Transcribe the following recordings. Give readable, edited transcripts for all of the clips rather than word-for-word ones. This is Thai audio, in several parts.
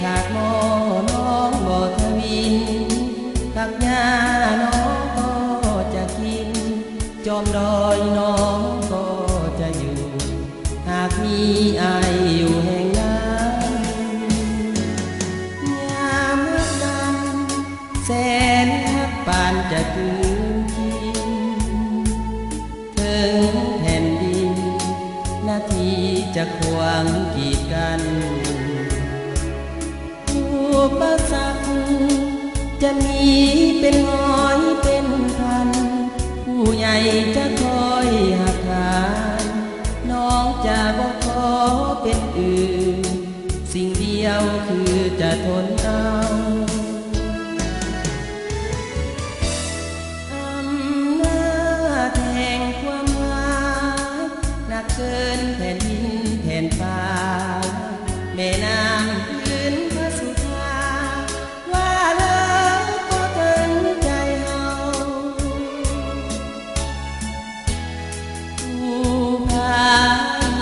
ขาดหม้อน้องบ่ทวินตักหญ้าน้องก็จะกินจอมดอยน้องก็จะอยู่หากมีอายอยู่แห่งนั้นยามเมื่อนั้นแสนฮักปานจะคืนกินถึงแผ่นดินนาทีจะขวางกีดกันอุปสรรคจะมีเป็นร้อยเป็นพันผู้ใหญ่จะคอยหักหานน้องจะบอกขอเป็นอื่นสิ่งเดียวคือจะทนเอาอำนาจแห่งความรักหนักเกินแผ่นดินแผ่นฟ้าแม่น้ำพื้นพระสุธาว่าแล้วก็ถึงใจเฮาผู้พา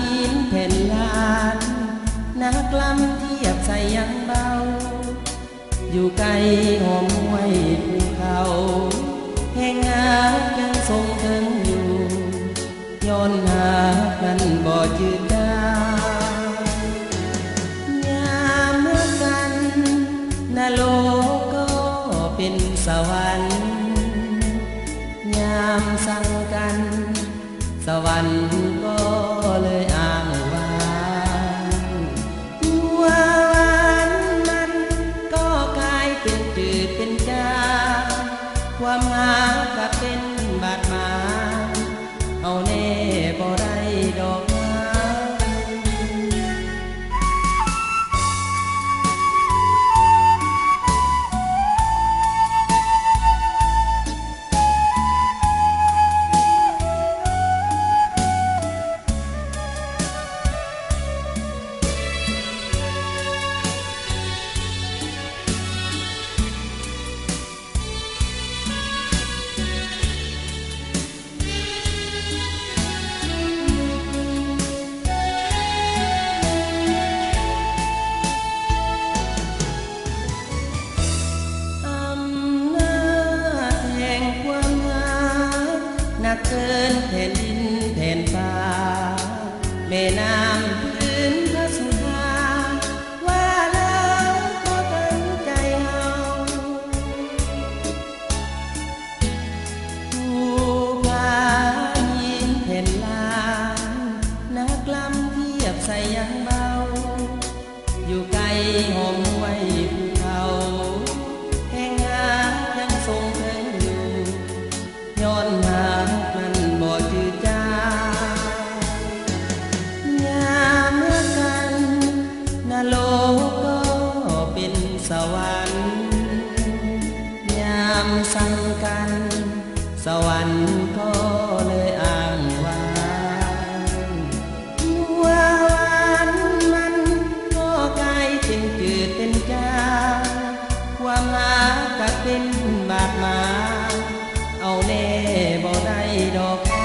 หินแผ่นลานนักลำเทียบใส่ยังเบาอยู่ไกลหอมห้วยภูเขาแห่งหายังทรงถึงอยู่ย้อนหานั้นบ่จืดจางยามเมื่อกันนรกก็เป็นสวรรค์ยามสั่งกันสวรรค์ก็เลยอ้างว้างหัววันมันก็กลายเป็นจืดเป็นจางความหาก็เป็นบาดหมางเอาแน่บ่ได้ดอกไม้หนักเกินแผ่นดินแผ่นฟ้าแม่น้ำพื้นพระสุธาว่าแล้วก็ตั้งใจเฮาผู้พาหินแผ่นลานนักลำเทียบใส่ยังเบาอยู่ไกลหอมห้วยภูเขาแห่งหายังทรงถึงอยู่ย้อนหามันบ่จืดจางยามเมื่อกันนรกก็เป็นสวรรค์ยามสั่งกันสวรรค์ก็เลยอ้างว้างหัววันมันก็กลายเป็นจืดเป็นจางความหาก็เป็นบาดหมางเอาแน่บ่ได้ดอกฟ้า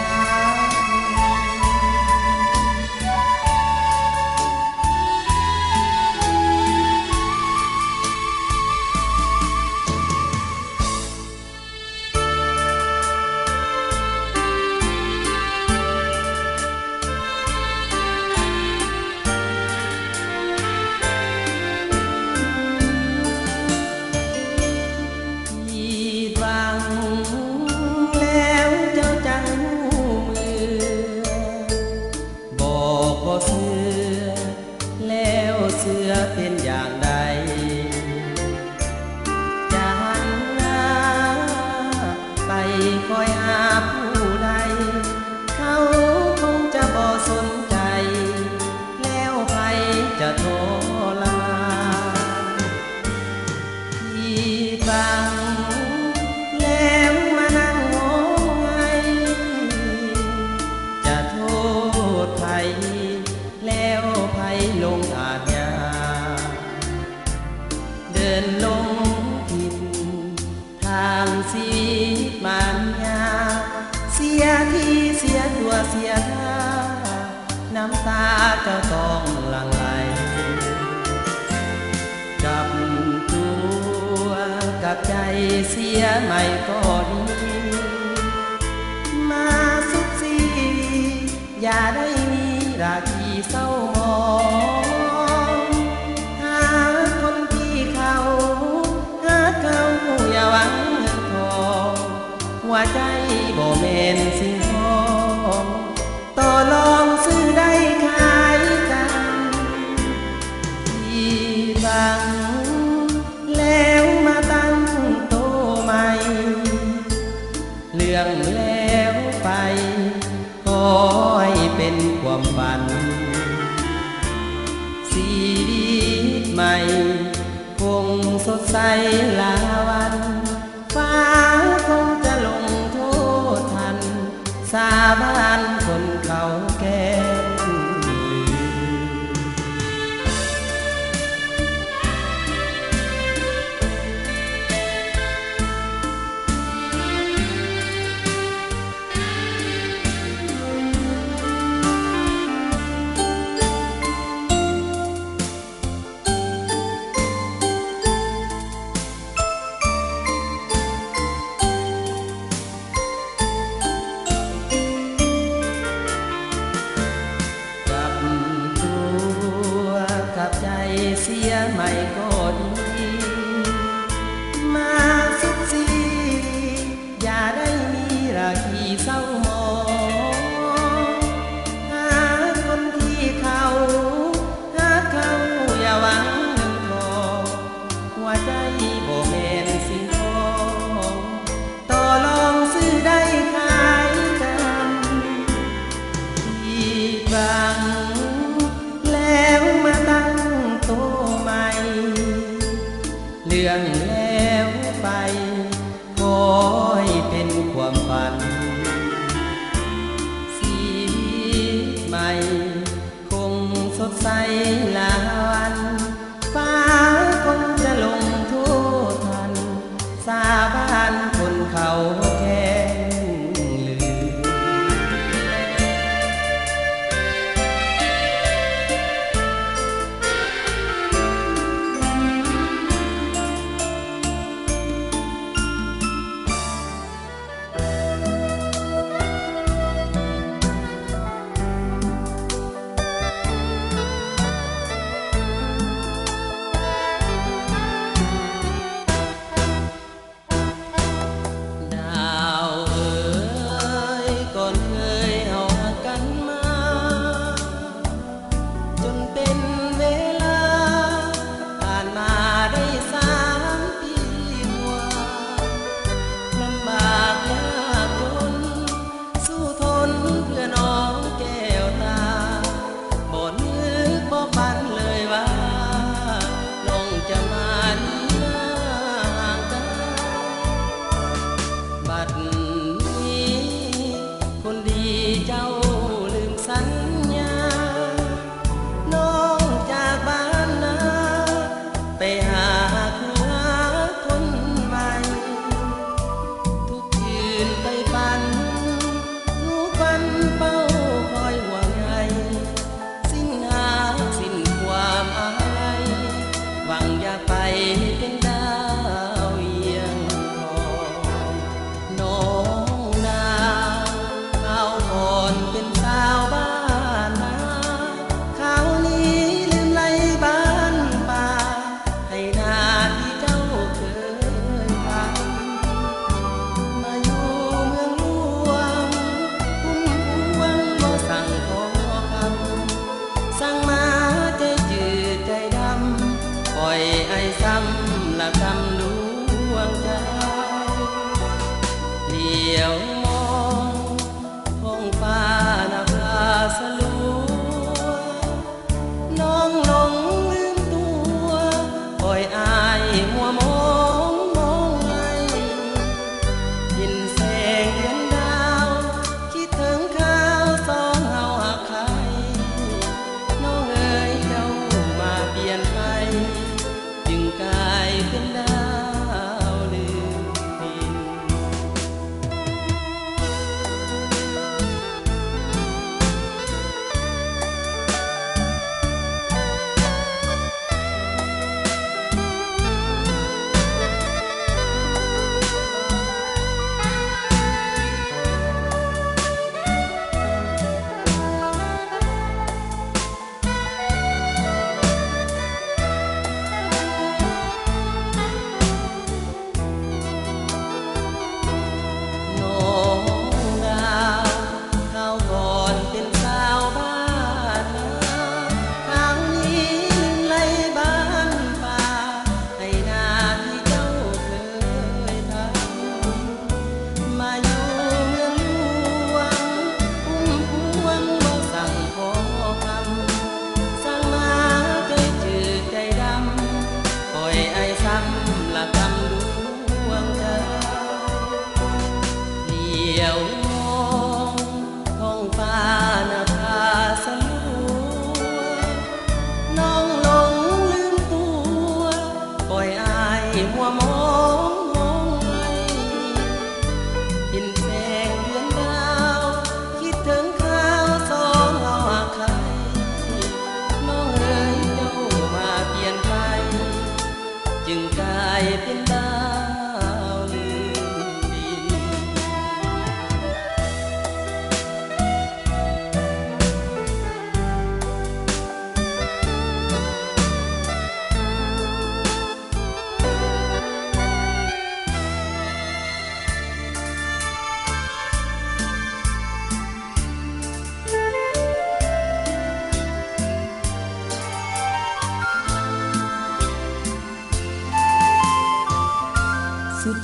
เสือเป็นอย่างใดจะหันหน้าไปคอยหาผู้ใดเขาคงจะบ่สนใจแล้วใครจะโทรลาที่ฟังแล้วมานั่งงงไงจะโทษใครแล้วใครลงอาจเดินลงผิดทางชีวิตมันยากเสียที่เสียตัวเสียท่าน้ำตาเจ้าต้องหลั่งไหล ใจ เสียใหม่ก็ดีมาสุขสีอย่าได้มีราคีเศร้าหมองหาคนที่เขาหาเขาอย่าหวังเงินทองหัวใจบ่แม่นสิ่งของต่อลองซื้อได้ขายกันที่บังแล้วมาตั้งโตใหม่เรื่องแล้วไปขอให้เป็นความฝันชีวิตใหม่คงสดใสลาวันฟ้าคงจะลงโทษทันสาบานคนเขาแก่ลืมกับใจเสียใหม่ก็ดีมาสุขสีอย่าได้มีราคีเศร้าหมองหาคนที่เขาหาเขาอย่าหวังเงินทองหัวใจบ่แม่นสิ่งของต่อลองซื้อได้ขายกันที่บังแล้วมาตั้งโตใหม่เรื่องแล้วไปขอให้เป็นความฝันชีวิตใหม่คงสดใสลาวันฟ้าคงจะลงโทษทันสาบานคนเขาแค้นลืม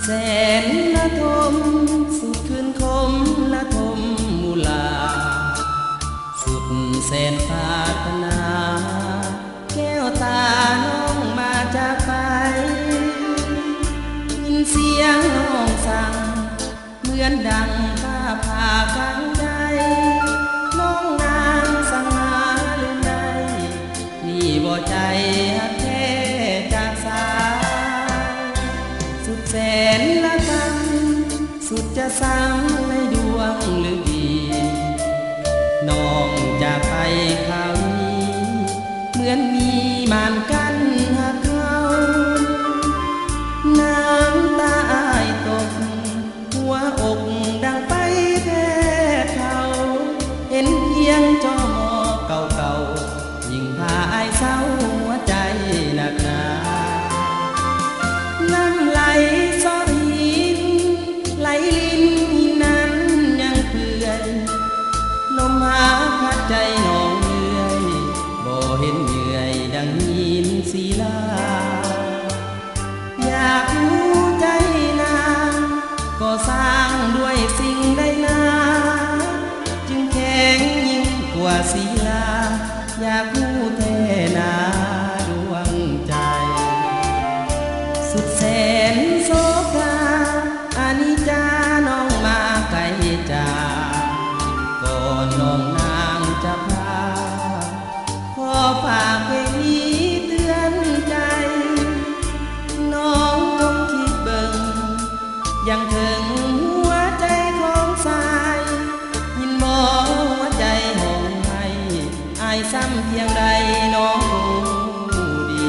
แสนละทมสุดคืนคมละทมมุลาสุดแสนปรารถนาแก้วตาน้องมาจากไปยินเสียงน้องสั่งเหมือนดังผ้าผ่ากลางใจน้องนางสั่งหาหรือไงนี่บ่ใจฮักแท้จากสายสุดแสนละกันสุดจะซ้ำในดวงหรือดีน้องจะไปคราวนี้เหมือนมีมานกันหักเขาน้ำตาอ้ายตกหัวอกดังไปแท้เขาเห็นเพียงจอมอเก่าๆยิ่งพาอ้ายเศร้าหัวใจหนักหนาน้ำไหลซอหินไหลลิ้นนั้นยังเปื่อยลมหาพัดใจน้องเหนื่อยบ่เห็นเหนื่อยดังหินศิลาอยากรู้ใจนางก็สร้างด้วยสิ่งใดนาจึงแข็งยิ่งกว่าศิลาอยากรู้แท้นาดวงใจสุดแสนโศกาอานิจจาน้องมาไกลจากก่อนน้องนางจะพาขอฝากเพลงนี้เตือนใจน้องจงคิดเบิ่งยังถึงหัวใจของสายยินบ่หัวใจห้องให้อายซ้ำเพียงใดน้องรู้ดี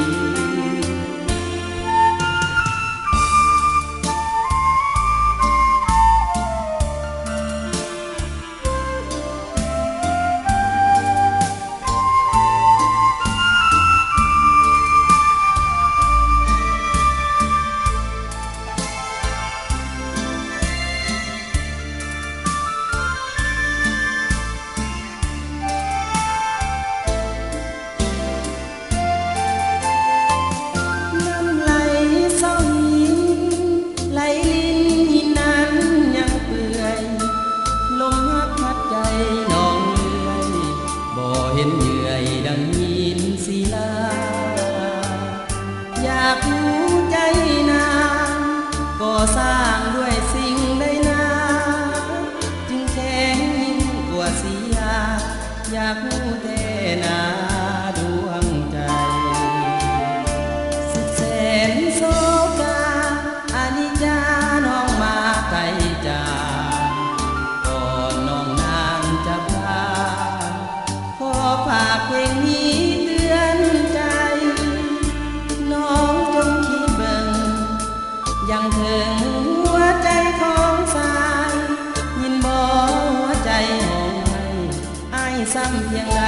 ซ้ำเพียงใด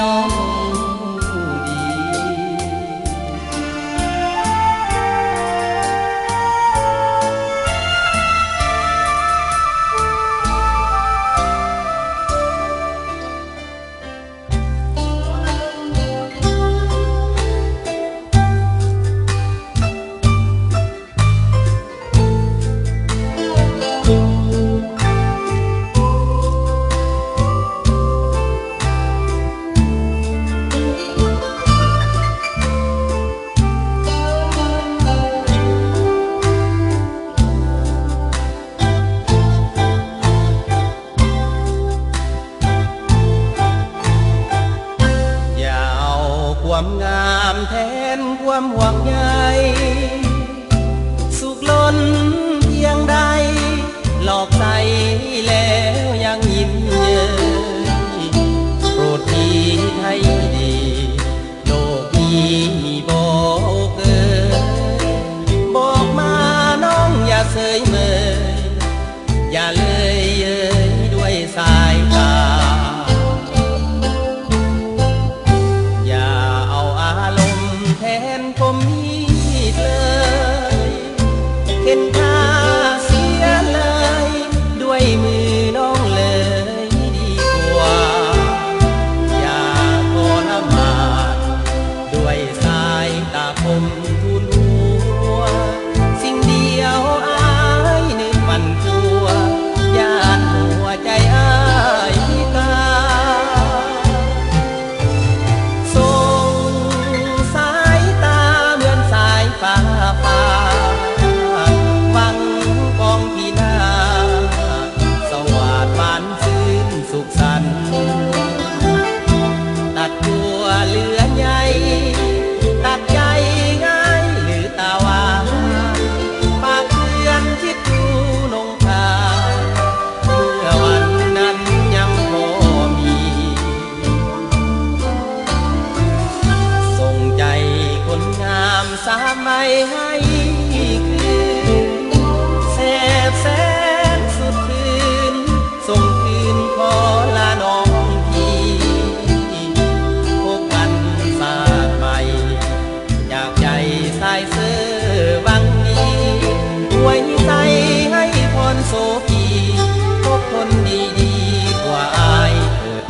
น้องรู้ดีความงามแทนความห่วงใยสุขล้นเพียงใดหลอกใจแล้วยังยิ้มเย้ยโปรดทีให้ดีโลกนี้มีบอกเกินบอกมาน้องอย่าเสยเมยอย่าเลยเย้ยด้วยสายตาคมมี ให้คืนแสบแสนสุดคืนส่งคืนขอลาน้องพี่พบกันศาสตร์ใหม่อยากใจสายเสื้อวังนี้ไว้ใจให้พรโสพีพบคนดีๆกว่าอายเถิด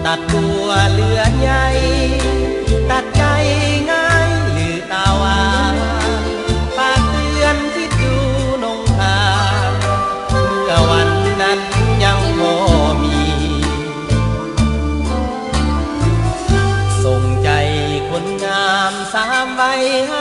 ตัดตัวเหลือใหญ่ตัดใจง่ายหรือตาวาปากเตือนคิดดูนงทางเมื่อวันนั้นยังพอมีส่งใจคนงาม3 ใบให้